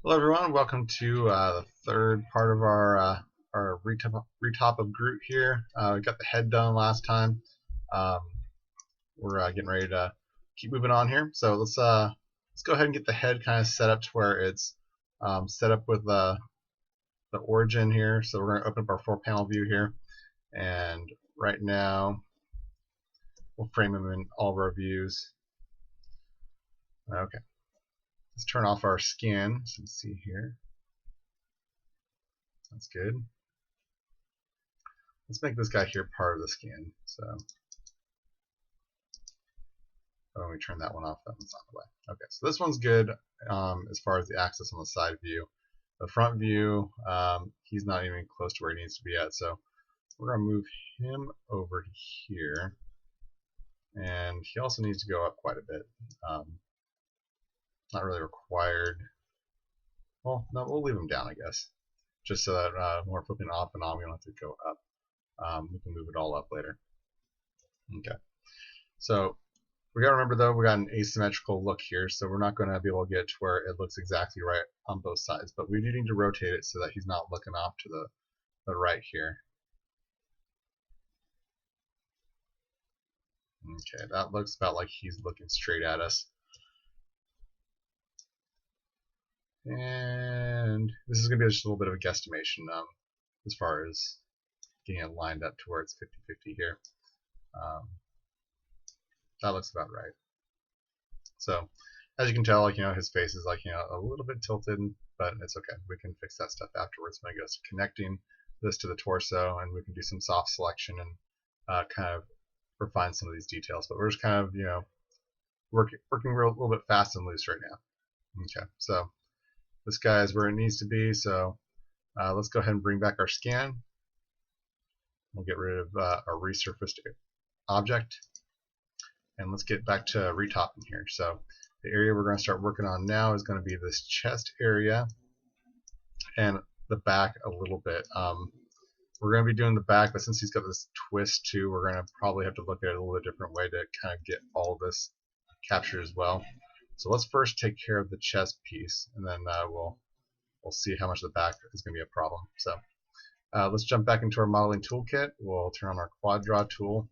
Hello everyone, welcome to the third part of our retop of Groot here. We got the head done last time. Um, we're getting ready to keep moving on here. So let's go ahead and get the head kind of set up to where it's set up with the origin here. So we're going to open up our 4-panel view here, and right now we'll frame them in all of our views. Okay, let's turn off our skin. So you can see here. That's good. Let's make this guy here part of the skin. So when we turn that one off, that one's on the way. Okay, so this one's good as far as the axis on the side view. The front view, he's not even close to where he needs to be at, so we're going to move him over to here. And he also needs to go up quite a bit. Not really required. Well, no, we'll leave him down, I guess. Just so that when we're flipping off and on, we don't have to go up. We can move it all up later. Okay. So we got to remember though, we got an asymmetrical look here, so we're not going to be able to get to where it looks exactly right on both sides, but we do need to rotate it so that he's not looking off to the right here. Okay, that looks about like he's looking straight at us. And this is going to be just a little bit of a guesstimation as far as getting it lined up to where it's 50-50 here. That looks about right. So as you can tell, like, his face is like, a little bit tilted, but it's okay. We can fix that stuff afterwards when it goes to connecting this to the torso, and we can do some soft selection and kind of refine some of these details. But we're just kind of, working a little bit fast and loose right now. Okay, so this guy is where it needs to be. So let's go ahead and bring back our scan. We'll get rid of our resurfaced object, and let's get back to retopping here. So the area we're going to start working on now is going to be this chest area and the back a little bit. We're going to be doing the back, but since he's got this twist too, we're going to probably have to look at it a little bit different way to kind of get all of this captured as well. So let's first take care of the chest piece, and then we'll see how much the back is going to be a problem. So let's jump back into our modeling toolkit. We'll turn on our quad draw tool,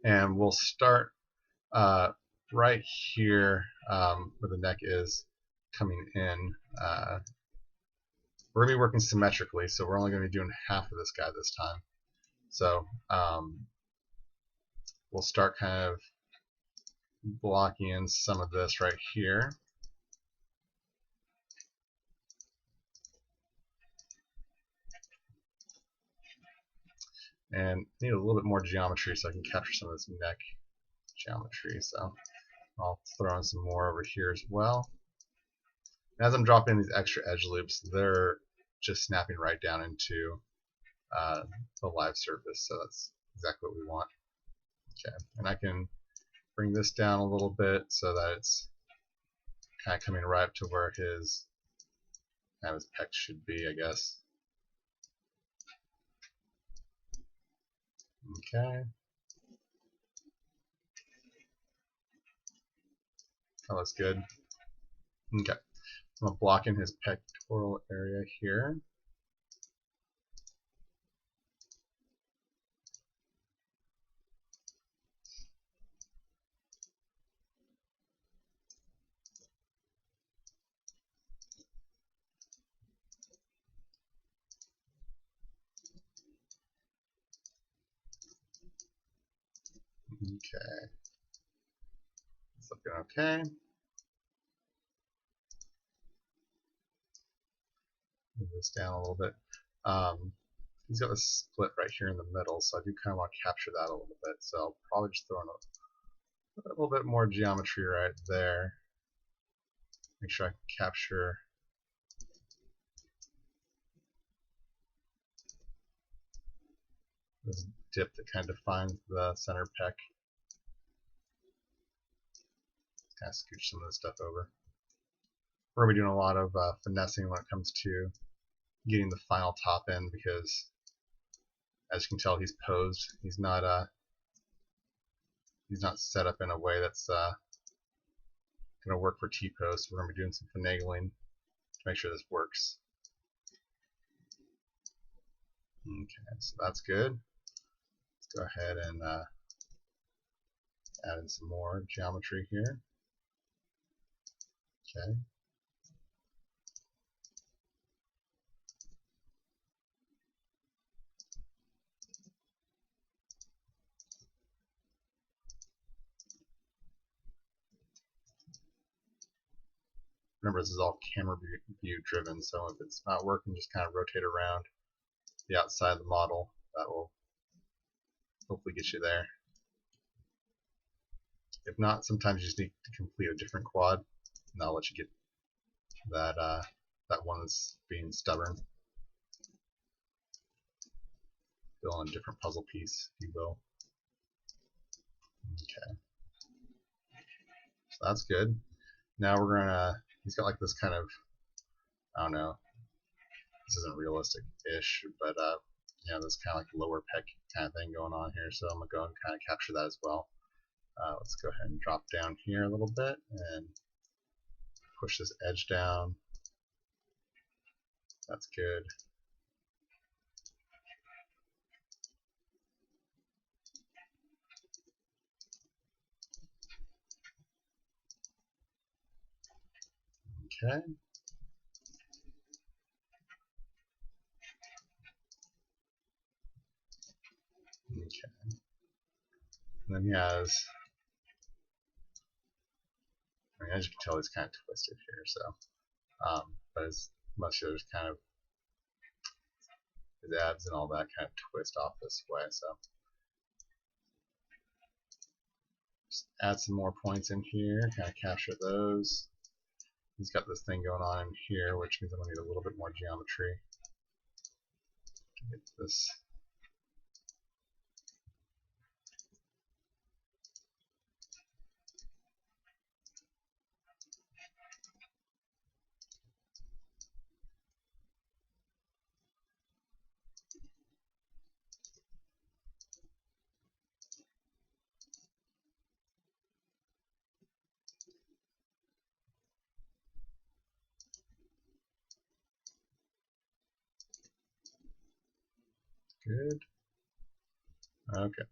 and we'll start right here where the neck is coming in. We're going to be working symmetrically, so we're only going to be doing half of this guy this time. So we'll start kind of blocking in some of this right here. And need a little bit more geometry so I can capture some of this neck geometry. So I'll throw in some more over here as well. As I'm dropping these extra edge loops, they're just snapping right down into the live surface, so that's exactly what we want. Okay, and I can bring this down a little bit so that it's kind of coming right up to where his pec should be, I guess. Okay. That looks good. Okay. I'm going to block in his pectoral area here. Okay. It's looking okay. Move this down a little bit. He's got a split right here in the middle, so I do kind of want to capture that a little bit. So I'll probably just throw in a little bit more geometry right there. Make sure I can capture this dip that kind of defines the center pec. Kind of scooch some of this stuff over. We're going to be doing a lot of finessing when it comes to getting the final top end, because as you can tell, he's posed. He's not set up in a way that's going to work for T-pose. So we're going to be doing some finagling make sure this works. Okay, so that's good. Let's go ahead and add in some more geometry here. Okay. Remember, this is all camera view driven, so if it's not working, just kind of rotate around the outside of the model. That will hopefully get you there. If not, sometimes you just need to complete a different quad, and that'll let you get that that one that's being stubborn. Fill in a different puzzle piece, if you will. Okay, so that's good. Now we're gonna. He's got like this kind of, I don't know. This isn't realistic-ish, but you know, this kind of like lower pec kind of thing going on here. So I'm gonna go and kind of capture that as well. Let's go ahead and drop down here a little bit and push this edge down. That's good. Okay. Okay. And then he has, I mean, as you can tell, he's kind of twisted here. So, but his musculars kind of, his abs and all that kind of twist off this way. So, just add some more points in here, kind of capture those. He's got this thing going on in here, which means I'm going to need a little bit more geometry to get this. Good. Okay.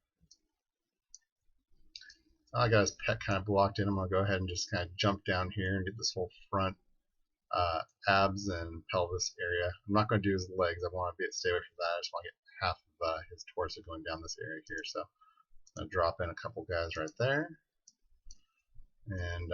I got his pec kind of blocked in. I'm going to go ahead and just kind of jump down here and get this whole front abs and pelvis area. I'm not going to do his legs. I want to stay away from that. I just want to get half of his torso going down this area here. So I'm going to drop in a couple guys right there. And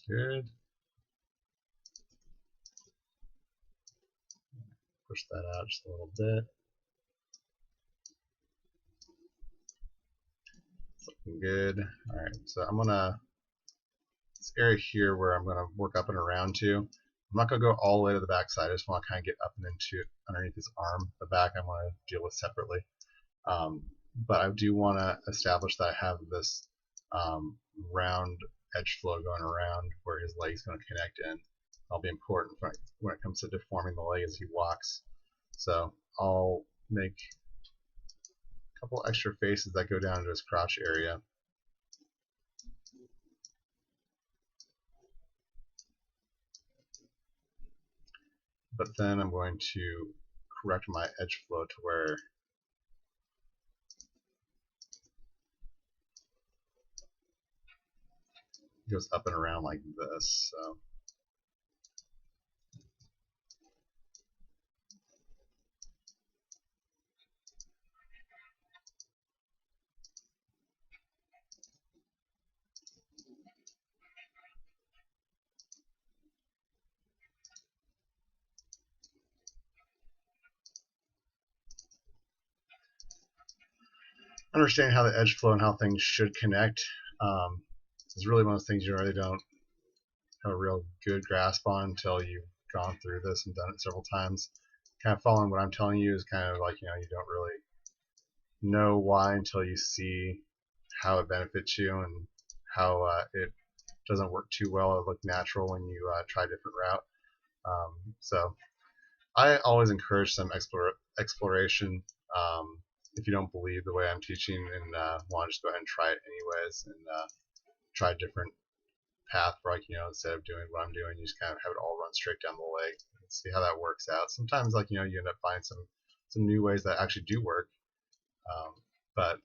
good. Push that out just a little bit. It's looking good. Alright, so I'm gonna, this area here where I'm gonna work up and around to, I'm not gonna go all the way to the back side. I just want to kind of get up and into underneath his arm. The back I want to deal with separately. But I do want to establish that I have this round edge flow going around where his leg's going to connect in. That'll be important when it comes to deforming the leg as he walks. So I'll make a couple extra faces that go down into his crotch area. But then I'm going to correct my edge flow to where it goes up and around like this. So understanding how the edge flow and how things should connect is really one of those things you really don't have a real good grasp on until you've gone through this and done it several times. Kind of following what I'm telling you is kind of like, you know, you don't really know why until you see how it benefits you and how it doesn't work too well or look natural when you try a different route. So I always encourage some exploration. If you don't believe the way I'm teaching and want to just go ahead and try it anyways and try a different path for, like, instead of doing what I'm doing, you just kind of have it all run straight down the leg and see how that works out. Sometimes, like, you end up finding some new ways that actually do work. But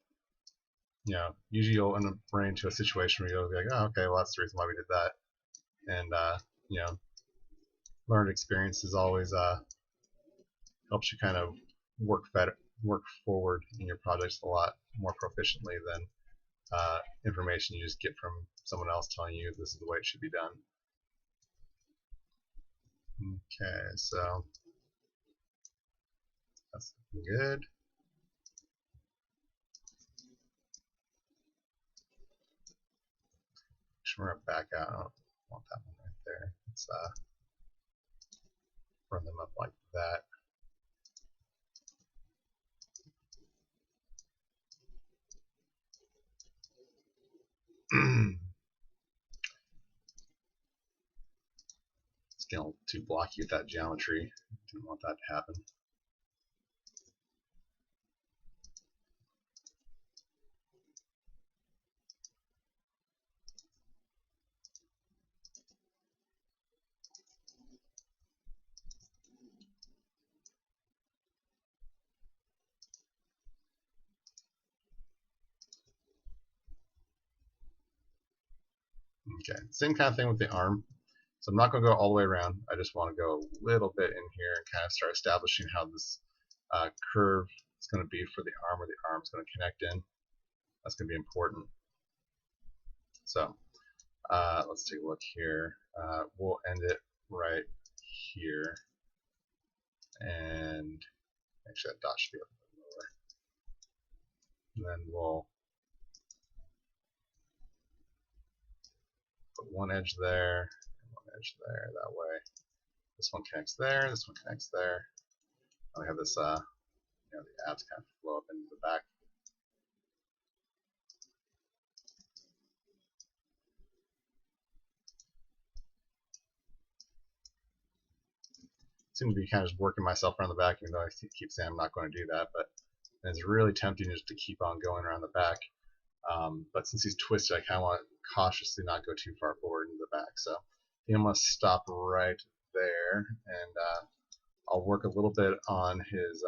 usually you'll end up running into a situation where you'll be like, oh, okay, well, that's the reason why we did that. And learned experience is always helps you kind of work forward in your projects a lot more proficiently than information you just get from someone else telling you this is the way it should be done. Okay, so that's good. We're gonna back out. I don't want that one right there. Let's run them up like that. It's getting a little too blocky with that geometry. Didn't want that to happen. Okay, same kind of thing with the arm. So I'm not going to go all the way around. I just want to go a little bit in here and kind of start establishing how this curve is going to be for the arm, where the arm is going to connect in. That's going to be important. So let's take a look here. We'll end it right here. And actually that dot should be a little bit lower. And then we'll put one edge there and one edge there. That way this one connects there, this one connects there. And we have this the abs kind of flow up into the back. I seem to be kind of just working myself around the back, even though I keep saying I'm not going to do that, but it's really tempting just to keep on going around the back. But since he's twisted, I kind of want to cautiously not go too far forward into the back. So I think I'm going to stop right there, and I'll work a little bit on his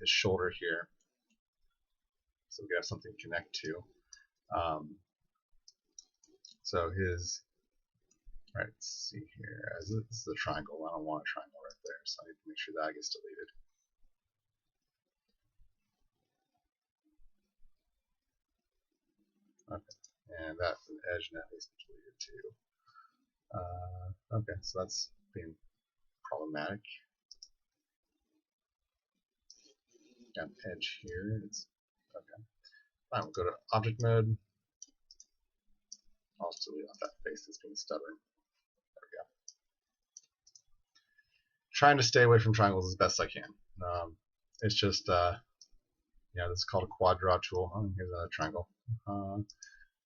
shoulder here, so we have something to connect to. So his, right, let's see here, as this is a triangle, I don't want a triangle right there, so I need to make sure that gets deleted. Okay, and that edge net needs to be deleted too. Okay, so that's being problematic. Got an edge here. It's okay. Fine, we'll go to object mode. I'll just delete off that face that's being stubborn. There we go. Trying to stay away from triangles as best I can. It's just this is called a quad draw tool. Oh, here's another triangle.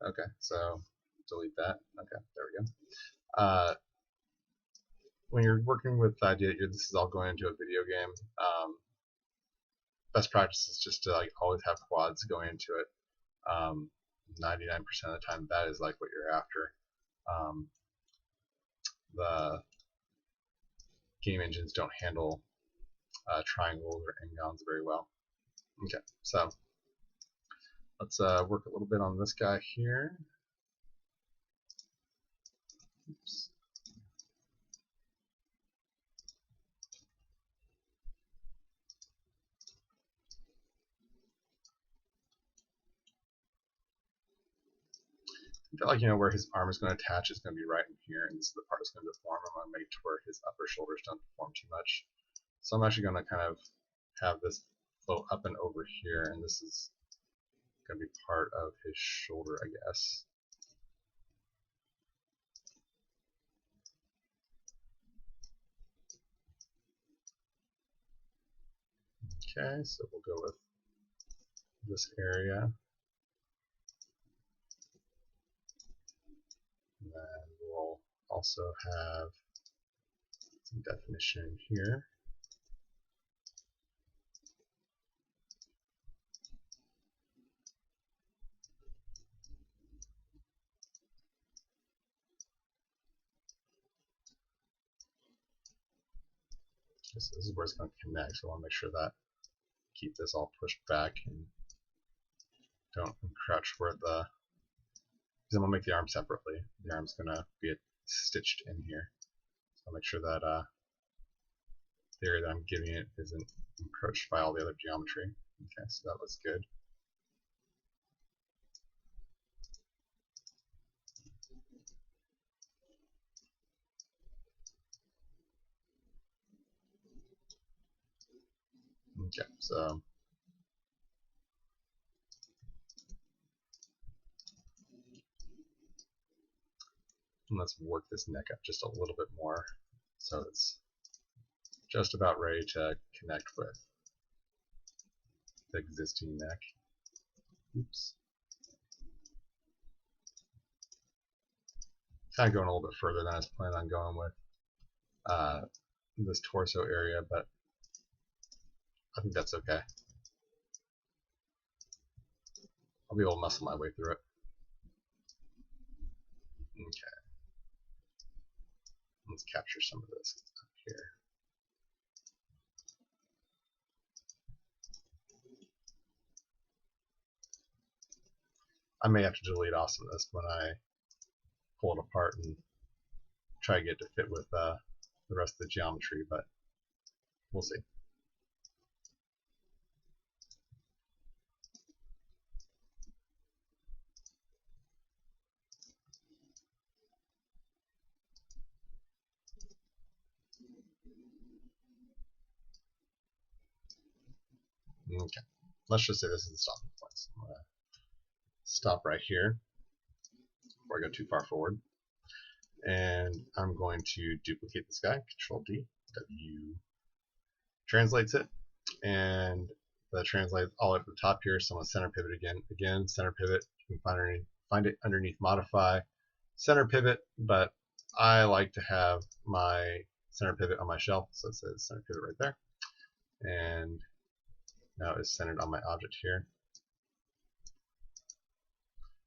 Okay, so delete that. Okay, there we go. When you're working with the idea that this is all going into a video game, best practice is just to always have quads going into it. 99% of the time, that is what you're after. The game engines don't handle triangles or n-gons very well. Okay, so let's work a little bit on this guy here. Oops. I feel where his arm is going to attach is going to be right in here, and this is the part that's going to deform. I'm going to make it to where his upper shoulders don't deform too much. So I'm actually going to kind of have this flow up and over here, and this is going to be part of his shoulder, I guess. Okay, so we'll go with this area. also have some definition here. This is where it's going to connect, so I want to make sure that keep this all pushed back and don't encroach where the, because I'm going to make the arm separately. The arm's going to be stitched in here. So I'll make sure that the area that I'm giving it isn't encroached by all the other geometry. Okay, so that looks good. Okay, so let's work this neck up just a little bit more so it's just about ready to connect with the existing neck. Oops. Kind of going a little bit further than I was planning on going with this torso area, but I think that's okay. I'll be able to muscle my way through it. Okay. Let's capture some of this up here. I may have to delete off some of this when I pull it apart and try to get it to fit with the rest of the geometry, but we'll see. Okay, let's just say this is the stopping point. So I'm going to stop right here before I go too far forward. And I'm going to duplicate this guy, Control D, W translates it, and that translates all at the top here. So I'm going to center pivot again, center pivot. You can find it underneath Modify, center pivot, but I like to have my center pivot on my shelf, so it says center pivot right there. And now it's centered on my object here.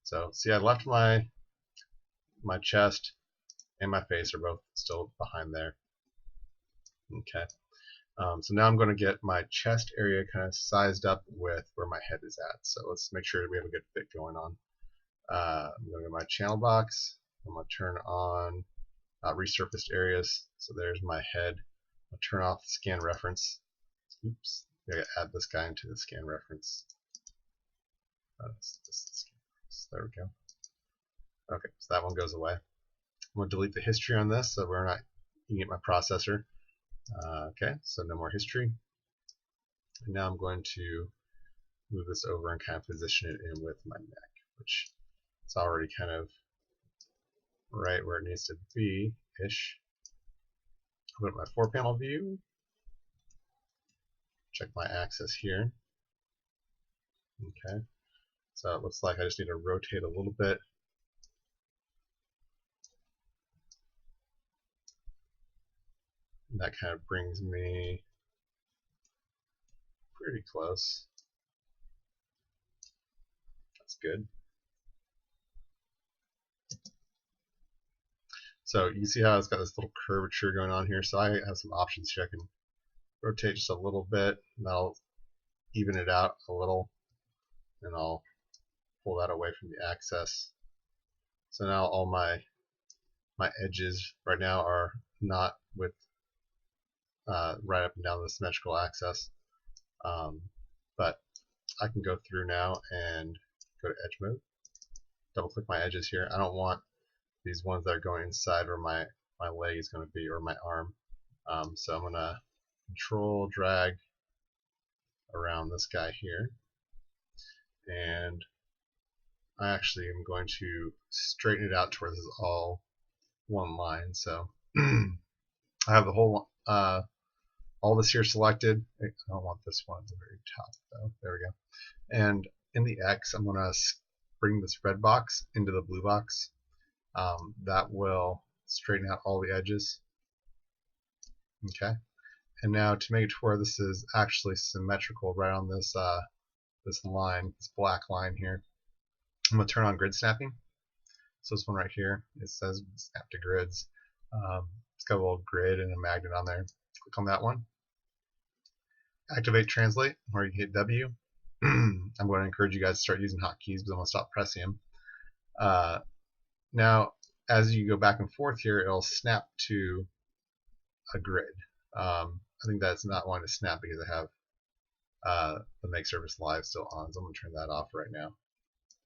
So see, I left my chest and my face are both still behind there. Okay. So now I'm going to get my chest area kind of sized up with where my head is at. So let's make sure we have a good fit going on. I'm going to go to my channel box. I'm going to turn on resurfaced areas. So there's my head. I'll turn off scan reference. Oops. I gotta add this guy into the scan reference. There we go. Okay, so that one goes away. I'm going to delete the history on this so we're not eating at my processor. Okay, so no more history. And now I'm going to move this over and kind of position it in with my neck, which is already kind of right where it needs to be-ish. Put up my 4-panel view. Check my axis here. Okay, so it looks like I just need to rotate a little bit. And that kind of brings me pretty close. That's good. So you see how it's got this little curvature going on here. So I have some options here. I can rotate just a little bit, and that'll even it out a little, and I'll pull that away from the axis. So now all my edges right now are not with right up and down the symmetrical axis, but I can go through now and go to edge mode. Double click my edges here. I don't want these ones that are going inside where my leg is going to be, or my arm. So I'm going to control drag around this guy here, and I actually am going to straighten it out to where this is all one line. So I have the whole all this here selected. I don't want this one at the very top though. There we go. And in the X, I'm going to bring this red box into the blue box. That will straighten out all the edges. Okay, and now to make it to where this is actually symmetrical right on this this line, this black line here, I'm going to turn on grid snapping. So this one right here, it says snap to grids. It's got a little grid and a magnet on there. Click on that one. Activate translate, or you hit W. I'm going to encourage you guys to start using hotkeys, but I'm going to stop pressing them. Now, as you go back and forth here, it'll snap to a grid. I think that's not wanting to snap because I have the make service live still on, so I'm going to turn that off right now.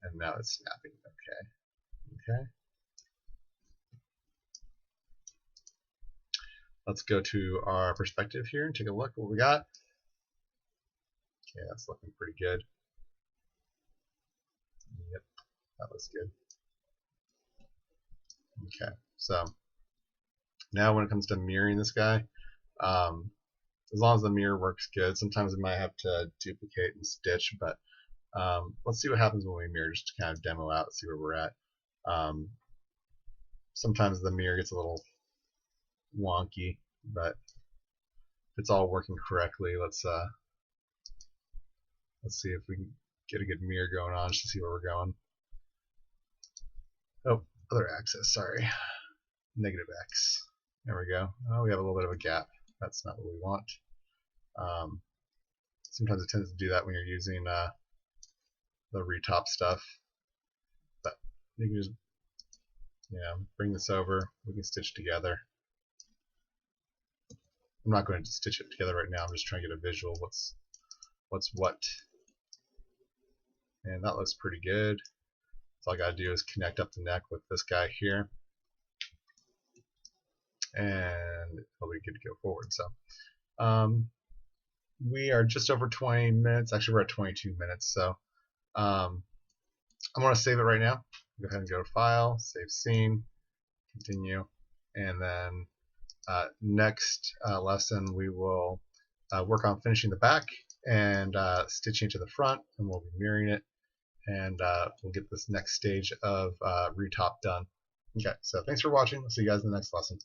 And now it's snapping. Okay. Let's go to our perspective here and take a look at what we got. Okay, that's looking pretty good. Yep, that looks good. Okay, so now when it comes to mirroring this guy, as long as the mirror works good, sometimes we might have to duplicate and stitch, but let's see what happens when we mirror, just to kind of demo out, see where we're at. Sometimes the mirror gets a little wonky, but if it's all working correctly, let's see if we can get a good mirror going on just to see where we're going. Oh, other axis, sorry. Negative X. There we go. Oh, we have a little bit of a gap. That's not what we want. Sometimes it tends to do that when you're using the Retop stuff. But you can just bring this over. We can stitch together. I'm not going to stitch it together right now. I'm just trying to get a visual of what's what. And that looks pretty good. So all I got to do is connect up the neck with this guy here, and it'll be good to go forward. So we are just over 20 minutes. Actually, we're at 22 minutes. So I'm going to save it right now. Go ahead and go to File, Save Scene, Continue, and then next lesson we will work on finishing the back and stitching to the front, and we'll be mirroring it, and we'll get this next stage of Retop done. Okay, so thanks for watching. I'll see you guys in the next lesson.